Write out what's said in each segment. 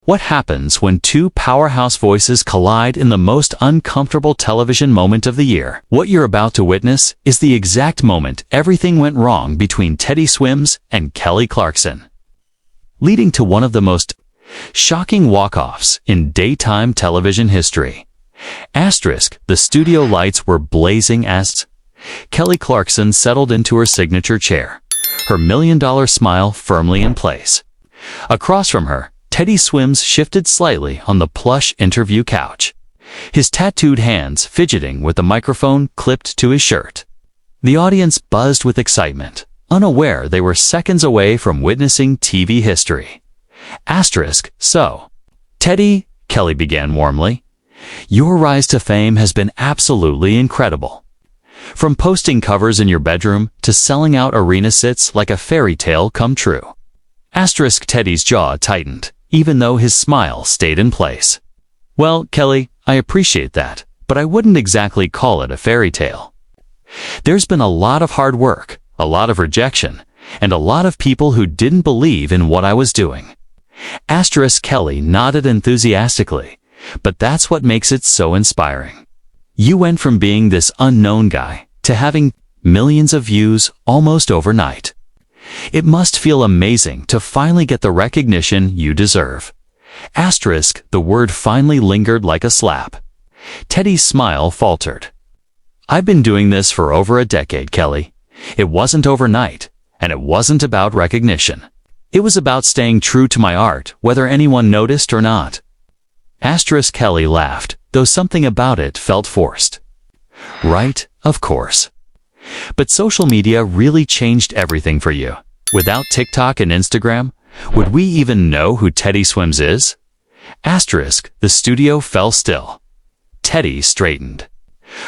What happens when two powerhouse voices collide in the most uncomfortable television moment of the year? What you're about to witness is the exact moment everything went wrong between Teddy Swims and Kelly Clarkson, leading to one of the most shocking walk-offs in daytime television history. Asterisk, the studio lights were blazing as Kelly Clarkson settled into her signature chair, her million-dollar smile firmly in place. Across from her, Teddy Swims shifted slightly on the plush interview couch, his tattooed hands fidgeting with the microphone clipped to his shirt. The audience buzzed with excitement, unaware they were seconds away from witnessing TV history. Asterisk, so, Teddy, Kelly began warmly, your rise to fame has been absolutely incredible. From posting covers in your bedroom to selling out arena seats like a fairy tale come true. Asterisk, Teddy's jaw tightened, even though his smile stayed in place. Well, Kelly, I appreciate that, but I wouldn't exactly call it a fairy tale. There's been a lot of hard work, a lot of rejection, and a lot of people who didn't believe in what I was doing. Asterisk, Kelly nodded enthusiastically, but that's what makes it so inspiring. You went from being this unknown guy to having millions of views almost overnight. It must feel amazing to finally get the recognition you deserve. Asterisk, the word finally lingered like a slap. Teddy's smile faltered. I've been doing this for over a decade, Kelly. It wasn't overnight, and it wasn't about recognition. It was about staying true to my art, whether anyone noticed or not. Asterisk, Kelly laughed, though something about it felt forced. Right, of course. But social media really changed everything for you. Without TikTok and Instagram, would we even know who Teddy Swims is? Asterisk, the studio fell still. Teddy straightened.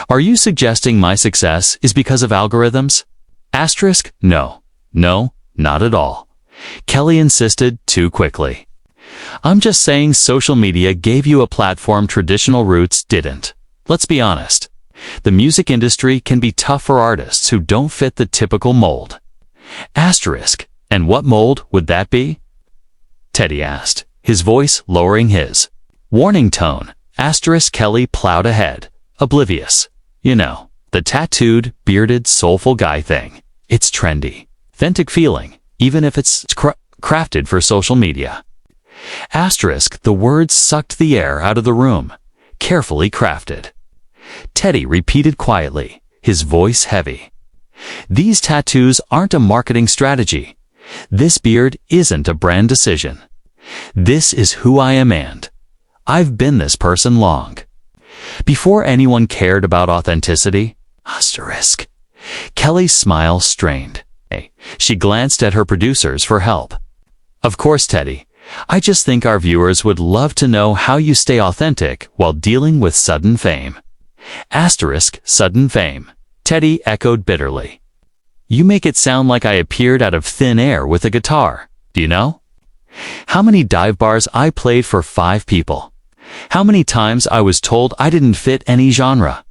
Are you suggesting my success is because of algorithms? Asterisk, no, not at all. Kelly insisted too quickly. I'm just saying social media gave you a platform traditional routes didn't. Let's be honest. The music industry can be tough for artists who don't fit the typical mold. Asterisk, and what mold would that be? Teddy asked, his voice lowering his warning tone. Asterisk, Kelly plowed ahead, oblivious. You know, the tattooed, bearded, soulful guy thing. It's trendy. Authentic feeling, even if it's crafted for social media. Asterisk, the words sucked the air out of the room. Carefully crafted. Teddy repeated quietly, his voice heavy. These tattoos aren't a marketing strategy. This beard isn't a brand decision. This is who I am, and I've been this person long. Before anyone cared about authenticity. Asterisk. Kelly's smile strained. She glanced at her producers for help. Of course, Teddy. I just think our viewers would love to know how you stay authentic while dealing with sudden fame. Asterisk, sudden fame. Teddy echoed bitterly. You make it sound like I appeared out of thin air with a guitar, do you know? How many dive bars I played for 5 people? How many times I was told I didn't fit any genre?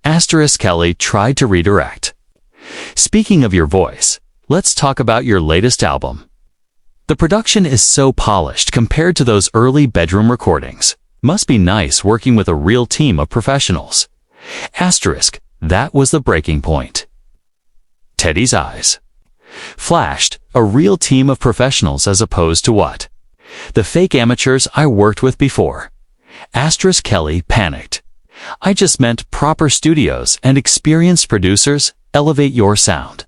Asterisk, Kelly tried to redirect. Speaking of your voice, let's talk about your latest album. The production is so polished compared to those early bedroom recordings. Must be nice working with a real team of professionals. Asterisk, that was the breaking point. Teddy's eyes flashed, a real team of professionals as opposed to what? The fake amateurs I worked with before. Asterisk, Kelly panicked. I just meant proper studios and experienced producers elevate your sound.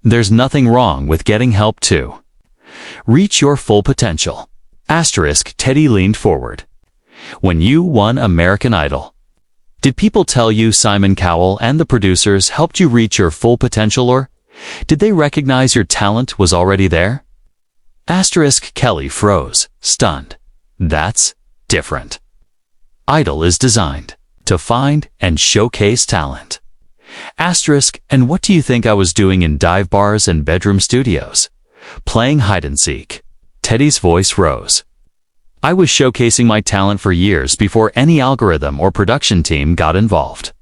There's nothing wrong with getting help too. Reach your full potential. Asterisk, Teddy leaned forward. When you won American Idol, did people tell you Simon Cowell and the producers helped you reach your full potential, or did they recognize your talent was already there? Asterisk, Kelly froze, stunned. That's different. Idol is designed to find and showcase talent. Asterisk, and what do you think I was doing in dive bars and bedroom studios? Playing hide and seek. Teddy's voice rose. I was showcasing my talent for years before any algorithm or production team got involved.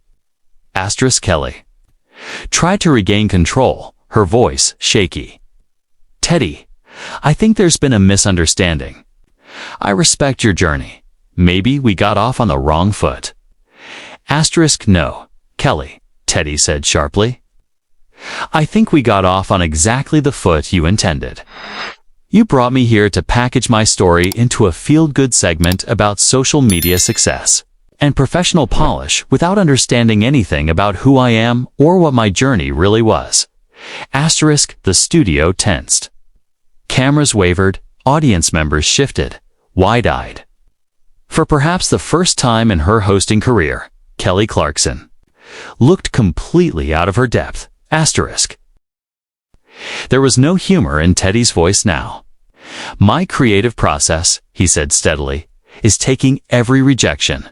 Asterisk, Kelly tried to regain control, her voice shaky. Teddy, I think there's been a misunderstanding. I respect your journey. Maybe we got off on the wrong foot. Asterisk no, Kelly, Teddy said sharply. I think we got off on exactly the foot you intended. You brought me here to package my story into a feel-good segment about social media success and professional polish without understanding anything about who I am or what my journey really was. Asterisk, the studio tensed. Cameras wavered, audience members shifted, wide-eyed. For perhaps the first time in her hosting career, Kelly Clarkson looked completely out of her depth. Asterisk. There was no humor in Teddy's voice now. My creative process, he said steadily, is taking every rejection,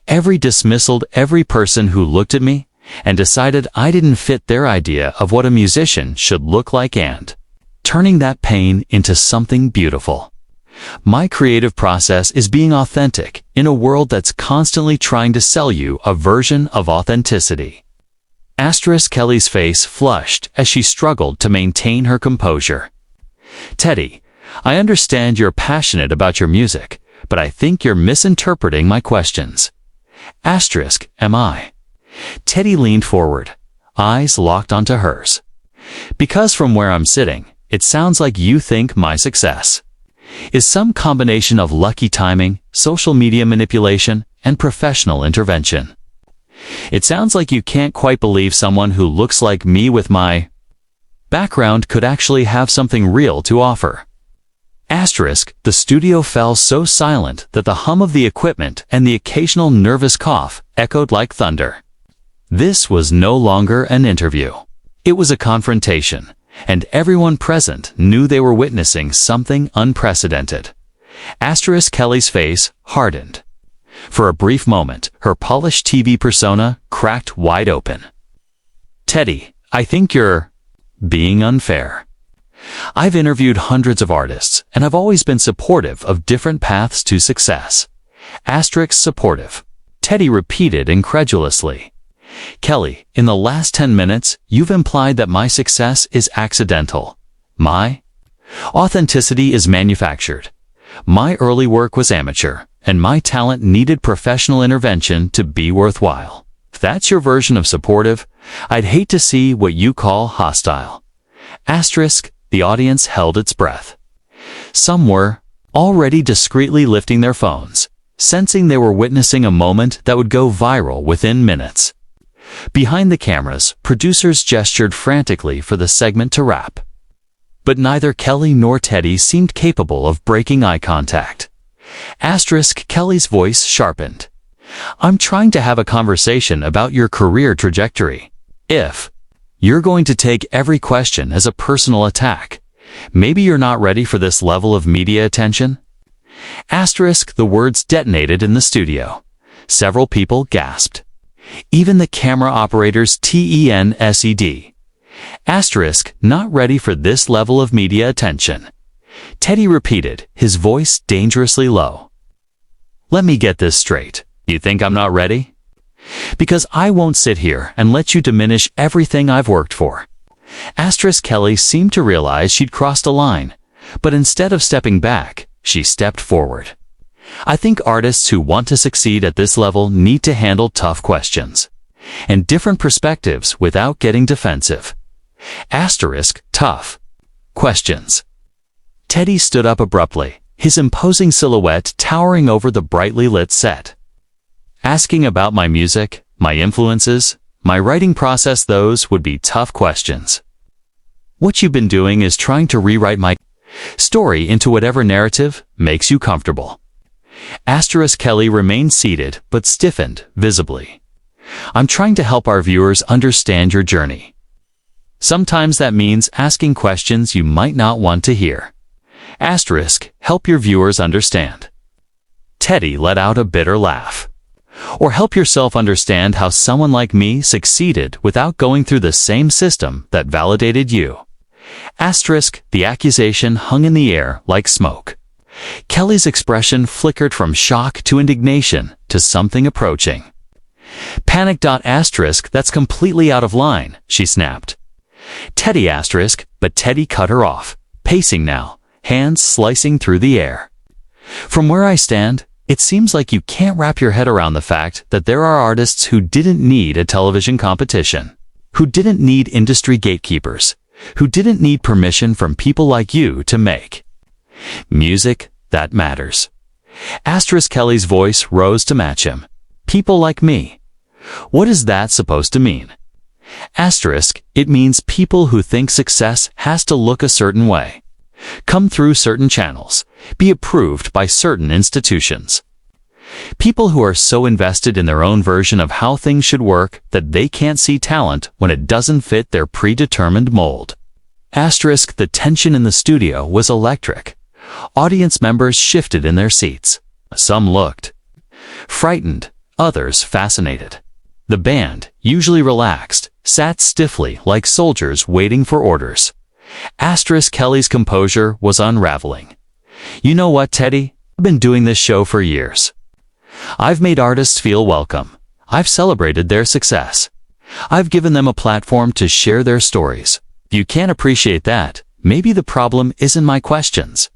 every dismissal, every person who looked at me and decided I didn't fit their idea of what a musician should look like and turning that pain into something beautiful. My creative process is being authentic in a world that's constantly trying to sell you a version of authenticity. Asterisk. Kelly's face flushed as she struggled to maintain her composure. Teddy, I understand you're passionate about your music, but I think you're misinterpreting my questions. Asterisk. Am I? Teddy leaned forward, eyes locked onto hers. Because from where I'm sitting, it sounds like you think my success is some combination of lucky timing, social media manipulation, and professional intervention. It sounds like you can't quite believe someone who looks like me with my background could actually have something real to offer. Asterisk. The studio fell so silent that the hum of the equipment and the occasional nervous cough echoed like thunder. This was no longer an interview. It was a confrontation, and everyone present knew they were witnessing something unprecedented. Asterisk. Kelly's face hardened. For a brief moment, her polished TV persona cracked wide open. Teddy, I think you're being unfair. I've interviewed hundreds of artists, and I've always been supportive of different paths to success. Asterisk. Supportive, Teddy repeated incredulously. Kelly, in the last 10 minutes, you've implied that my success is accidental. My authenticity is manufactured. My early work was amateur, and my talent needed professional intervention to be worthwhile. If that's your version of supportive, I'd hate to see what you call hostile. Asterisk. The audience held its breath. Some were already discreetly lifting their phones, sensing they were witnessing a moment that would go viral within minutes. Behind the cameras, producers gestured frantically for the segment to wrap. But neither Kelly nor Teddy seemed capable of breaking eye contact. Asterisk. Kelly's voice sharpened. I'm trying to have a conversation about your career trajectory. If you're going to take every question as a personal attack, maybe you're not ready for this level of media attention. Asterisk. The words detonated in the studio. Several people gasped. Even the camera operators TENSED. Asterisk. Not ready for this level of media attention. Teddy repeated, his voice dangerously low. Let me get this straight. You think I'm not ready? Because I won't sit here and let you diminish everything I've worked for. Asterisk. Kelly seemed to realize she'd crossed a line, but instead of stepping back, she stepped forward. I think artists who want to succeed at this level need to handle tough questions and different perspectives without getting defensive. Asterisk. Tough questions. Teddy stood up abruptly, his imposing silhouette towering over the brightly lit set. Asking about my music, my influences, my writing process, those would be tough questions. What you've been doing is trying to rewrite my story into whatever narrative makes you comfortable. Asterisk. Kelly remained seated but stiffened visibly. I'm trying to help our viewers understand your journey. Sometimes that means asking questions you might not want to hear. Asterisk. Help your viewers understand. Teddy let out a bitter laugh. Or help yourself understand how someone like me succeeded without going through the same system that validated you. Asterisk. The accusation hung in the air like smoke. Kelly's expression flickered from shock to indignation to something approaching. Panic. Asterisk. That's completely out of line, she snapped. Teddy. Asterisk. But Teddy cut her off, pacing now, hands slicing through the air. From where I stand, it seems like you can't wrap your head around the fact that there are artists who didn't need a television competition, who didn't need industry gatekeepers, who didn't need permission from people like you to make music that matters. Kelly's voice rose to match him. People like me. What is that supposed to mean? It means people who think success has to look a certain way, come through certain channels, be approved by certain institutions. People who are so invested in their own version of how things should work that they can't see talent when it doesn't fit their predetermined mold. The tension in the studio was electric. Audience members shifted in their seats. Some looked frightened, others fascinated. The band, usually relaxed, sat stiffly like soldiers waiting for orders. Kelly's composure was unraveling. You know what, Teddy? I've been doing this show for years. I've made artists feel welcome. I've celebrated their success. I've given them a platform to share their stories. If you can't appreciate that, maybe the problem isn't my questions.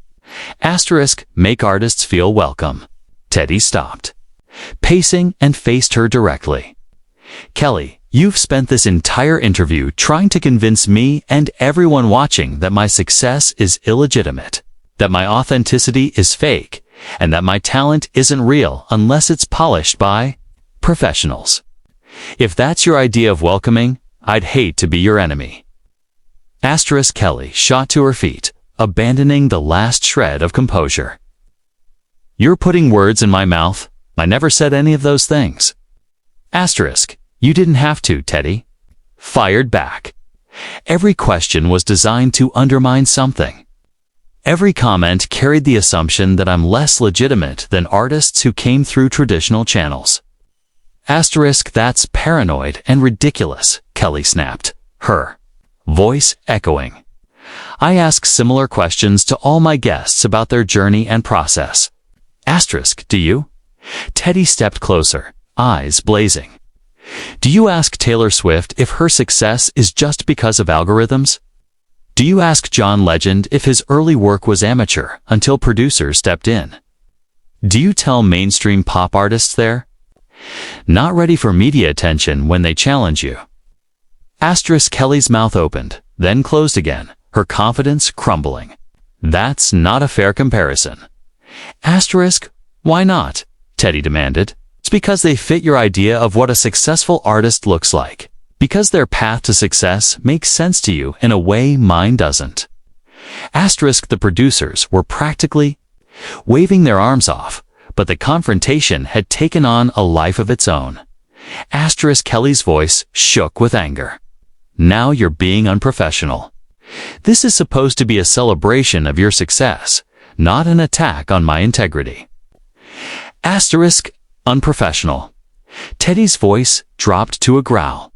Make artists feel welcome. Teddy stopped, pacing, and faced her directly. Kelly, you've spent this entire interview trying to convince me and everyone watching that my success is illegitimate, that my authenticity is fake, and that my talent isn't real unless it's polished by professionals. If that's your idea of welcoming, I'd hate to be your enemy. Kelly shot to her feet, abandoning the last shred of composure. You're putting words in my mouth. I never said any of those things. You didn't have to, Teddy. Fired back. Every question was designed to undermine something. Every comment carried the assumption that I'm less legitimate than artists who came through traditional channels. That's paranoid and ridiculous, Kelly snapped, her voice echoing. I ask similar questions to all my guests about their journey and process. Do you? Teddy stepped closer, eyes blazing. Do you ask Taylor Swift if her success is just because of algorithms? Do you ask John Legend if his early work was amateur until producers stepped in? Do you tell mainstream pop artists they're not ready for media attention when they challenge you? Kelly's mouth opened, then closed again, her confidence crumbling. That's not a fair comparison. Why not? Teddy demanded. It's because they fit your idea of what a successful artist looks like. Because their path to success makes sense to you in a way mine doesn't. The producers were practically waving their arms off, but the confrontation had taken on a life of its own. Kelly's voice shook with anger. Now you're being unprofessional. This is supposed to be a celebration of your success, not an attack on my integrity. Unprofessional. Teddy's voice dropped to a growl.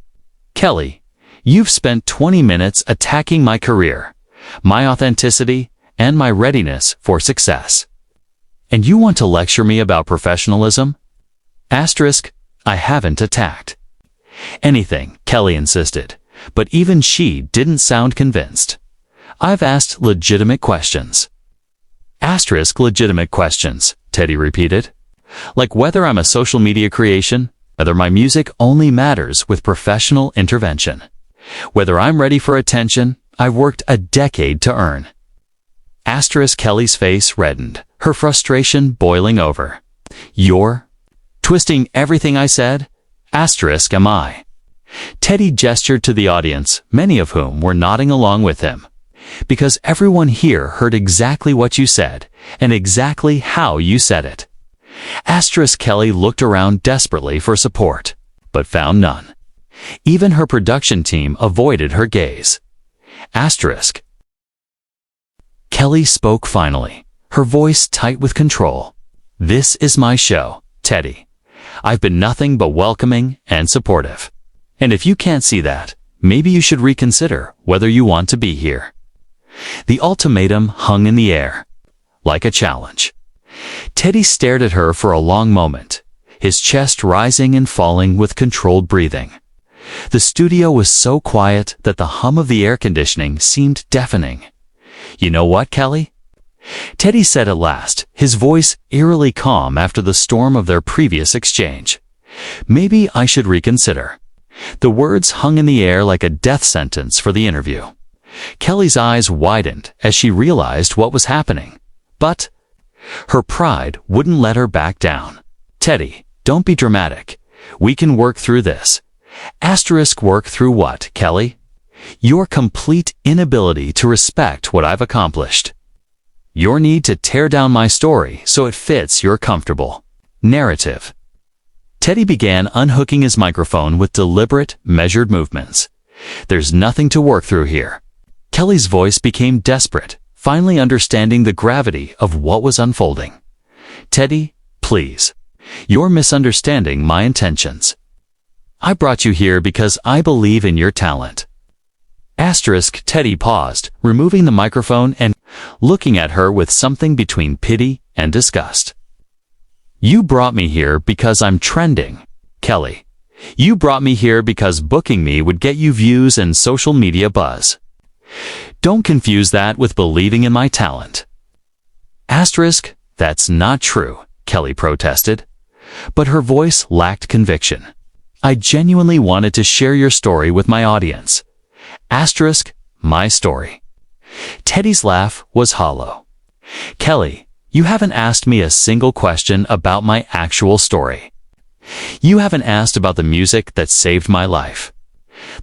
Kelly, you've spent 20 minutes attacking my career, my authenticity, and my readiness for success. And you want to lecture me about professionalism? I haven't attacked anything, Kelly insisted, but even she didn't sound convinced. I've asked legitimate questions. Legitimate questions, Teddy repeated. Like whether I'm a social media creation, whether my music only matters with professional intervention, whether I'm ready for attention I've worked a decade to earn. Kelly's face reddened, her frustration boiling over. You're twisting everything I said? Am I? Teddy gestured to the audience, many of whom were nodding along with him. Because everyone here heard exactly what you said, and exactly how you said it. Kelly looked around desperately for support, but found none. Even her production team avoided her gaze. Kelly spoke finally, her voice tight with control. This is my show, Teddy. I've been nothing but welcoming and supportive. And if you can't see that, maybe you should reconsider whether you want to be here. The ultimatum hung in the air, like a challenge. Teddy stared at her for a long moment, his chest rising and falling with controlled breathing. The studio was so quiet that the hum of the air conditioning seemed deafening. You know what, Kelly? Teddy said at last, his voice eerily calm after the storm of their previous exchange. "Maybe I should reconsider." The words hung in the air like a death sentence for the interview. Kelly's eyes widened as she realized what was happening. But her pride wouldn't let her back down. "Teddy, don't be dramatic. We can work through this." Work through what, Kelly? Your complete inability to respect what I've accomplished. Your need to tear down my story so it fits your comfortable narrative. Teddy began unhooking his microphone with deliberate, measured movements. "There's nothing to work through here." Kelly's voice became desperate, finally understanding the gravity of what was unfolding. "Teddy, please. You're misunderstanding my intentions. I brought you here because I believe in your talent." Teddy paused, removing the microphone and looking at her with something between pity and disgust. "You brought me here because I'm trending, Kelly. You brought me here because booking me would get you views and social media buzz. Don't confuse that with believing in my talent." "That's not true," Kelly protested. But her voice lacked conviction. "I genuinely wanted to share your story with my audience." My story. Teddy's laugh was hollow. "Kelly, you haven't asked me a single question about my actual story. You haven't asked about the music that saved my life.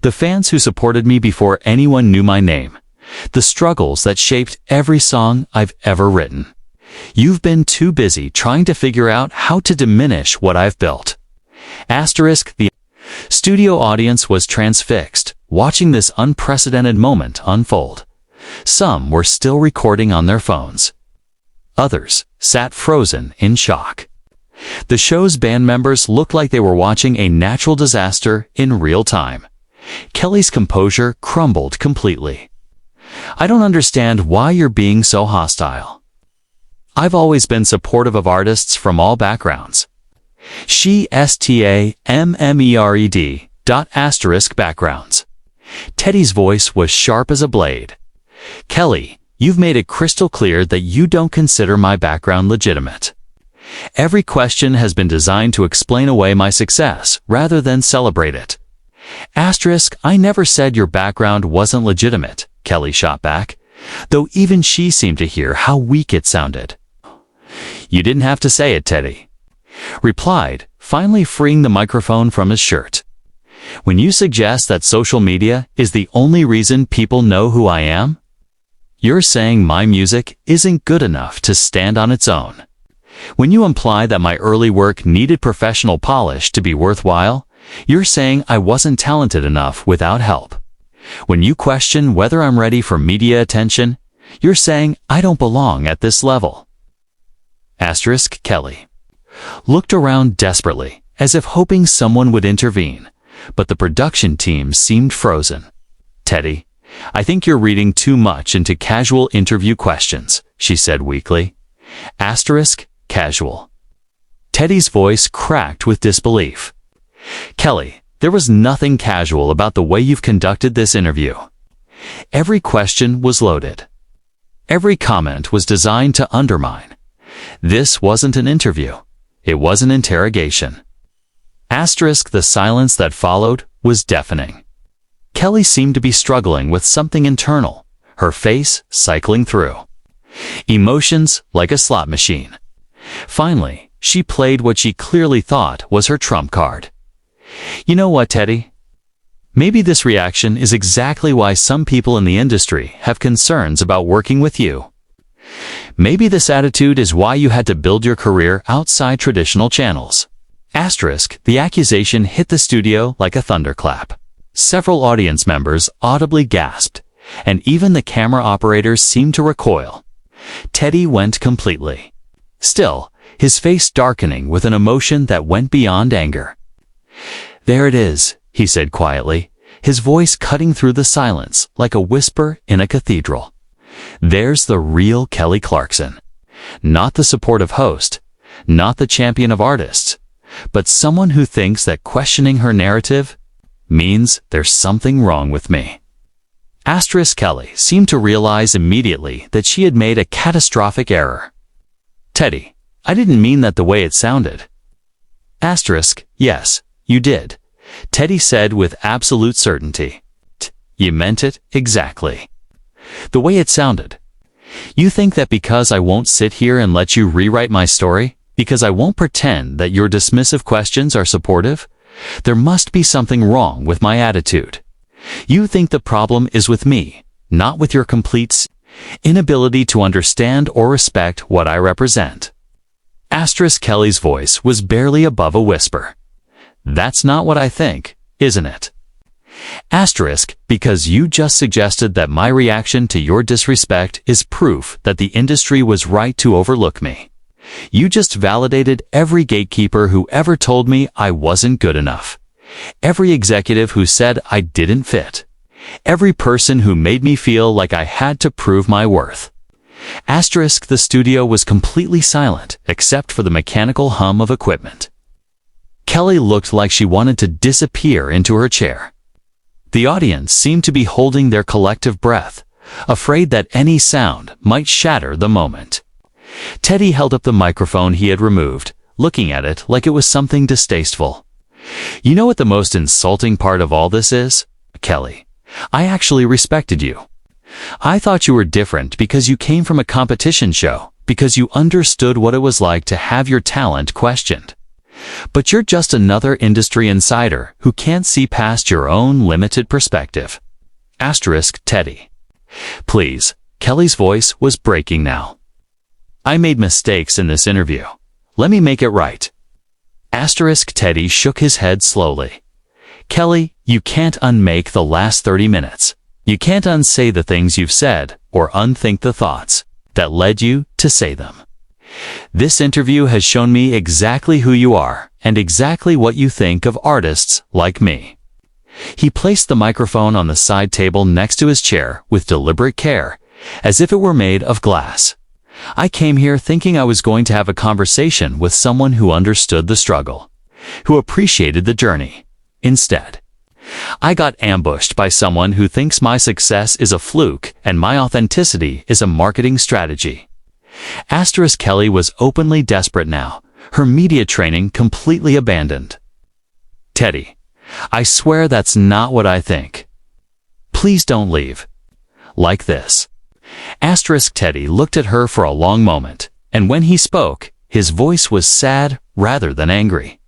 The fans who supported me before anyone knew my name. The struggles that shaped every song I've ever written. You've been too busy trying to figure out how to diminish what I've built." The studio audience was transfixed, watching this unprecedented moment unfold. Some were still recording on their phones. Others sat frozen in shock. The show's band members looked like they were watching a natural disaster in real time. Kelly's composure crumbled completely. "I don't understand why you're being so hostile. I've always been supportive of artists from all backgrounds." Backgrounds. Teddy's voice was sharp as a blade. "Kelly, you've made it crystal clear that you don't consider my background legitimate. Every question has been designed to explain away my success rather than celebrate it." "I never said your background wasn't legitimate," Kelly shot back, though even she seemed to hear how weak it sounded. "You didn't have to say it," Teddy replied, finally freeing the microphone from his shirt. "When you suggest that social media is the only reason people know who I am, you're saying my music isn't good enough to stand on its own. When you imply that my early work needed professional polish to be worthwhile, you're saying I wasn't talented enough without help. When you question whether I'm ready for media attention, you're saying I don't belong at this level." Kelly looked around desperately, as if hoping someone would intervene, but the production team seemed frozen. "Teddy, I think you're reading too much into casual interview questions," she said weakly. Casual. Teddy's voice cracked with disbelief. "Kelly, there was nothing casual about the way you've conducted this interview. Every question was loaded. Every comment was designed to undermine. This wasn't an interview. It was an interrogation." The silence that followed was deafening. Kelly seemed to be struggling with something internal, her face cycling through emotions like a slot machine. Finally, she played what she clearly thought was her trump card. "You know what, Teddy? Maybe this reaction is exactly why some people in the industry have concerns about working with you. Maybe this attitude is why you had to build your career outside traditional channels." The accusation hit the studio like a thunderclap. Several audience members audibly gasped, and even the camera operators seemed to recoil. Teddy went completely still, his face darkening with an emotion that went beyond anger. "There it is," he said quietly, his voice cutting through the silence like a whisper in a cathedral. "There's the real Kelly Clarkson. Not the supportive host, not the champion of artists, but someone who thinks that questioning her narrative means there's something wrong with me." Kelly seemed to realize immediately that she had made a catastrophic error. Teddy, I didn't mean that the way it sounded. Yes, you did, Teddy said with absolute certainty. You meant it exactly. The way it sounded. You think that because I won't sit here and let you rewrite my story, because I won't pretend that your dismissive questions are supportive, there must be something wrong with my attitude. You think the problem is with me, not with your complete inability to understand or respect what I represent. Kelly's voice was barely above a whisper. That's not what I think, isn't it? Because you just suggested that my reaction to your disrespect is proof that the industry was right to overlook me. You just validated every gatekeeper who ever told me I wasn't good enough. Every executive who said I didn't fit. Every person who made me feel like I had to prove my worth. The studio was completely silent except for the mechanical hum of equipment. Kelly looked like she wanted to disappear into her chair. The audience seemed to be holding their collective breath, afraid that any sound might shatter the moment. Teddy held up the microphone he had removed, looking at it like it was something distasteful. You know what the most insulting part of all this is, Kelly? I actually respected you. I thought you were different because you came from a competition show, because you understood what it was like to have your talent questioned. But you're just another industry insider who can't see past your own limited perspective. Teddy. Please, Kelly's voice was breaking now. I made mistakes in this interview. Let me make it right. Teddy shook his head slowly. Kelly, you can't unmake the last 30 minutes. You can't unsay the things you've said or unthink the thoughts that led you to say them. This interview has shown me exactly who you are and exactly what you think of artists like me. He placed the microphone on the side table next to his chair with deliberate care, as if it were made of glass. I came here thinking I was going to have a conversation with someone who understood the struggle, who appreciated the journey. Instead, I got ambushed by someone who thinks my success is a fluke and my authenticity is a marketing strategy. Kelly was openly desperate now, her media training completely abandoned. Teddy, I swear that's not what I think. Please don't leave. Like this. Teddy looked at her for a long moment, and when he spoke, his voice was sad rather than angry.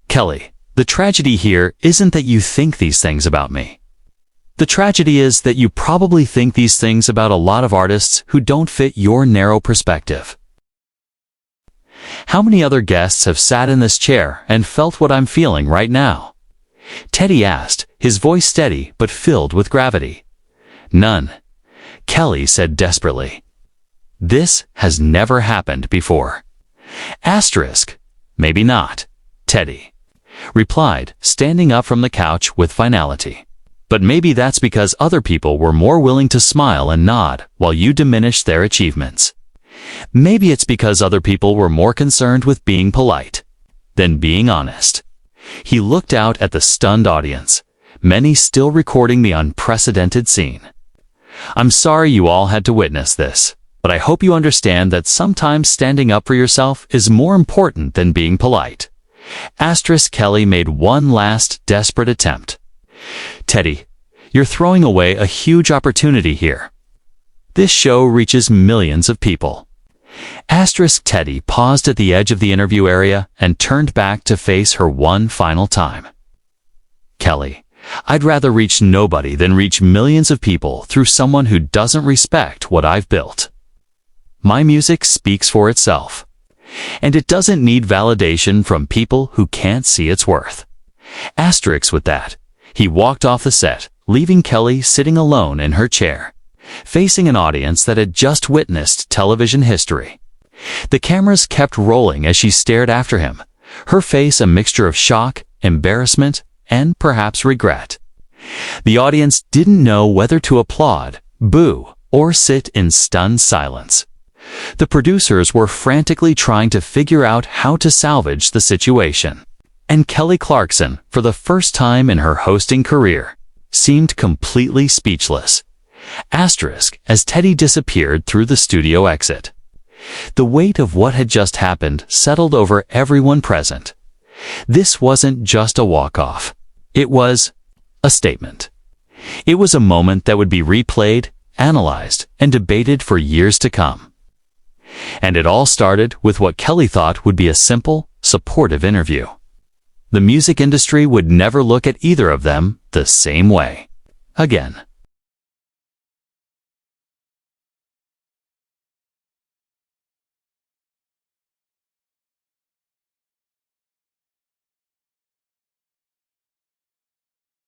Kelly, the tragedy here isn't that you think these things about me. The tragedy is that you probably think these things about a lot of artists who don't fit your narrow perspective. How many other guests have sat in this chair and felt what I'm feeling right now? Teddy asked, his voice steady but filled with gravity. None, Kelly said desperately. This has never happened before. Maybe not, Teddy replied, standing up from the couch with finality. But maybe that's because other people were more willing to smile and nod while you diminished their achievements. Maybe it's because other people were more concerned with being polite than being honest. He looked out at the stunned audience, many still recording the unprecedented scene. I'm sorry you all had to witness this, but I hope you understand that sometimes standing up for yourself is more important than being polite. Kelly made one last desperate attempt. Teddy, you're throwing away a huge opportunity here. This show reaches millions of people. Teddy paused at the edge of the interview area and turned back to face her one final time. Kelly, I'd rather reach nobody than reach millions of people through someone who doesn't respect what I've built. My music speaks for itself, and it doesn't need validation from people who can't see its worth. With that, he walked off the set, leaving Kelly sitting alone in her chair, facing an audience that had just witnessed television history. The cameras kept rolling as she stared after him, her face a mixture of shock, embarrassment, and perhaps regret. The audience didn't know whether to applaud, boo, or sit in stunned silence. The producers were frantically trying to figure out how to salvage the situation. And Kelly Clarkson, for the first time in her hosting career, seemed completely speechless. Asterisk as Teddy disappeared through the studio exit. The weight of what had just happened settled over everyone present. This wasn't just a walk-off. It was a statement. It was a moment that would be replayed, analyzed, and debated for years to come. And it all started with what Kelly thought would be a simple, supportive interview. The music industry would never look at either of them the same way again.